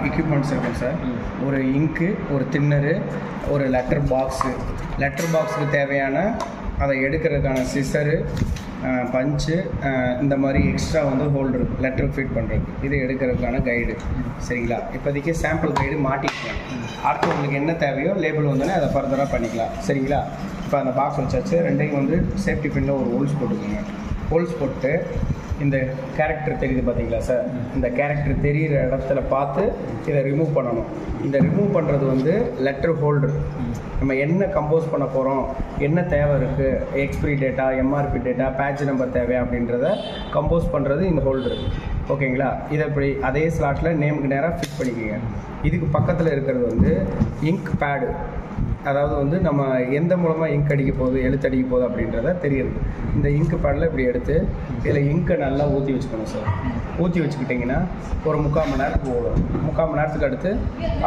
Equipments இருக்கும் sir. ஒரு இங்கு, ஒரு தின்னரு, ஒரு லெட்டர் பாக்ஸுக்கு தேவையான அதை எடுக்கிறதுக்கான சிசரு, பஞ்சு, இந்த மாதிரி எக்ஸ்ட்ரா வந்து ஹோல்டர் லெட்டர் ஃபிட் பண்ணுறது, இது எடுக்கிறதுக்கான கைடு. சரிங்களா? இப்போதைக்கு சாம்பிள் கைடு மாட்டிக்கலாம். அடுத்து உங்களுக்கு என்ன தேவையோ லேபிள் வந்தோடனே அதை ஃபர்தராக பண்ணிக்கலாம். சரிங்களா? இப்போ அந்த பாக்ஸ் வச்சாச்சு. ரெண்டையும் வந்து சேஃப்டி பின்னில் ஒரு ஹோல்ஸ் போட்டுக்கோங்க. ஹோல்ஸ் போட்டு இந்த கேரக்டர் தெரியுது பார்த்தீங்களா சார்? இந்த கேரக்டர் தெரிகிற இடத்துல பார்த்து இதை ரிமூவ் பண்ணணும். இந்த ரிமூவ் பண்ணுறது வந்து லெட்டர் ஹோல்டர். நம்ம என்ன கம்போஸ் பண்ண போகிறோம், என்ன தேவை இருக்குது, expiry date, MRP date, batch number தேவை அப்படின்றத கம்போஸ் பண்ணுறது இந்த ஹோல்டர். ஓகேங்களா? இதை இப்படி அதே ஸ்லாட்டில் நேமுக்கு நேராக ஃபிட் பண்ணிக்கோங்க. இதுக்கு பக்கத்தில் இருக்கிறது வந்து இங்க் பேடு. அதாவது வந்து நம்ம எந்த மூலமாக இங்க் அடிக்க போகுது, எழுத்து அடிக்க போகுது அப்படின்றத தெரியுது. இந்த இங்க் பேடில் இப்படி எடுத்து இதில் இங்கை நல்லா ஊற்றி வச்சுக்கணும் சார். ஊற்றி வச்சுக்கிட்டிங்கன்னா ஒரு 3/4 மணி நேரத்துக்கு ஓடும். 3/4 மணி நேரத்துக்கு அடுத்து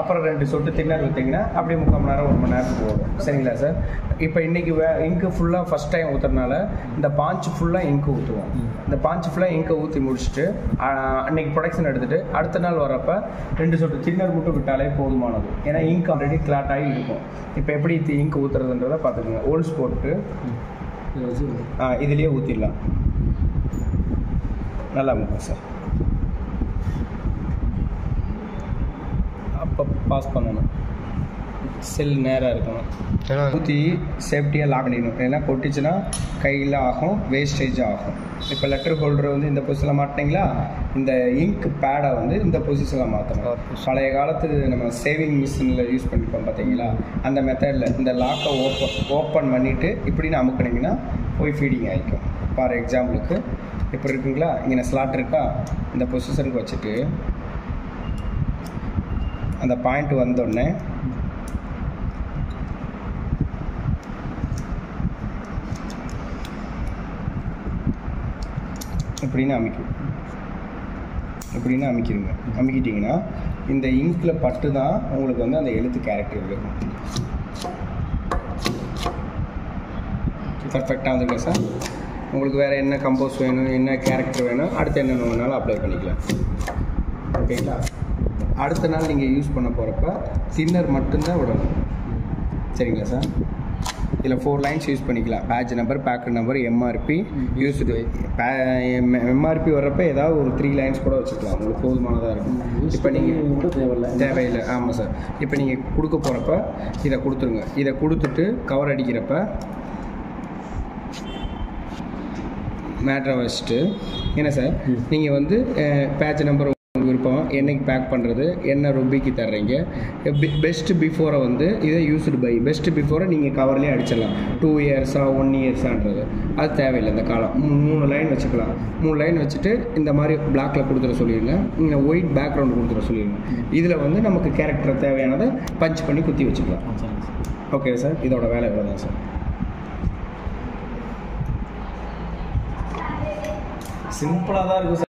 அப்புறம் 2 சொட்டு தின்னர் ஊற்றிங்கன்னா அப்படியே 3/4 மணி நேரம் 1 மணி நேரத்துக்கு ஓடும். சரிங்களா சார்? இப்போ இன்றைக்கி இங்கு ஃபுல்லாக ஃபஸ்ட் டைம் ஊற்றுறதுனால இந்த பாஞ்சு ஃபுல்லாக இங்கு ஊற்றுவோம். இந்த பாஞ்சு ஃபுல்லாக இங்கை ஊற்றி முடிச்சுட்டு அன்றைக்கி ப்ரொடக்ஷன் எடுத்துகிட்டு அடுத்த நாள் வரப்போ 2 சொட்டு தின்னர் மட்டும் விட்டாலே போதுமானது. ஏன்னா இங்க் ஆல்ரெடி கிளாட் ஆகி இருக்கும். இப்போ எப்படி இங்கு ஊற்றுறதுன்றதை பார்த்துக்கோங்க. ஹோல்ஸ் போட்டு இதுலேயே ஊற்றிடலாம். நல்லா இருக்கும் சார். அப்போ பாஸ் பண்ணணும். செல் நேராக இருக்கணும். ஊற்றி சேஃப்டியாக லாக் பண்ணிடணும். ஏன்னா கொட்டிச்சுன்னா கையில் ஆகும், வேஸ்டேஜ் ஆகும். இப்போ லெட்டர் ஹோல்டர் வந்து இந்த பொசிஷனில் மாட்டினீங்களா, இந்த இங்க் பேடை வந்து இந்த பொசிஷனில் மாற்றணும். பழைய காலத்துக்கு நம்ம சேவிங் மிஷினில் யூஸ் பண்ணிப்போம் பார்த்தீங்களா, அந்த மெத்தடில் இந்த லாக்கை ஓப்பன் பண்ணிவிட்டு இப்படின்னு அமுக்குனிங்கன்னா போய் ஃபீடிங் ஆகிக்கும். ஃபார் எக்ஸாம்பிளுக்கு இப்போ இருக்குங்களா, இங்கே ஸ்லாட் இருக்கா, இந்த பொசிஷனுக்கு வச்சுட்டு அந்த பாயிண்ட் வந்தோடனே இப்படின்னு அமைக்கிடுங்க. அமைக்கிட்டிங்கன்னா இந்த இங்கில் பட்டு தான் உங்களுக்கு வந்து அந்த எழுத்து கேரக்டர் இருக்கும். பர்ஃபெக்டாக வந்துருக்கா சார்? உங்களுக்கு வேறு என்ன கம்போஸ் வேணும், என்ன கேரக்டர் வேணும், அடுத்து என்னென்ன வேணாலும் அப்ளை பண்ணிக்கலாம். ஓகேங்களா? அடுத்த நாள் நீங்கள் யூஸ் பண்ண போகிறப்ப தின்னர் மட்டும்தான் விடணும். சரிங்களா சார்? இதில் 4 லைன்ஸ் யூஸ் பண்ணிக்கலாம். Batch number, packer number, MRP, used. MRP வர்றப்ப ஏதாவது ஒரு 3 லைன்ஸ் கூட வச்சுக்கலாம். உங்களுக்கு போதுமானதாக இருக்கும். இப்போ நீங்கள் தேவையில்லை. ஆமாம் சார். இப்போ நீங்கள் கொடுக்க போகிறப்ப இதை கொடுத்துருங்க. இதை கொடுத்துட்டு கவர் அடிக்கிறப்ப மேட்ரை வச்சுட்டு என்ன சார், நீங்கள் வந்து பேட்ச் நம்பர் விருப்பம், என்னைக்கு பேக் பண்ணுறது, என்ன ருபிக்கு தர்றீங்க, பெஸ்ட்டு பிஃபோரை வந்து இதை யூஸ்டு பை பெஸ்ட்டு பிஃபோரை நீங்கள் கவர்லேயே அடிச்சிடலாம். 2 இயர்ஸா 1 இயர்ஸான்றது அது தேவையில்லை. இந்த காலம் 3 லைன் வச்சுக்கலாம். 3 லைன் வச்சுட்டு இந்த மாதிரி பிளாக்கில் கொடுத்துட சொல்லிடுங்க. இங்கே ஒயிட் பேக்ரவுண்ட் கொடுத்துட சொல்லிடுங்க. இதில் வந்து நமக்கு கேரக்டர் தேவையானதை பஞ்ச் பண்ணி குத்தி வச்சுக்கலாம். Okay sir? இதோட வேலை இவ்வளோ தான் சார். சிம்பிளாக தான் இருக்கும் சார்.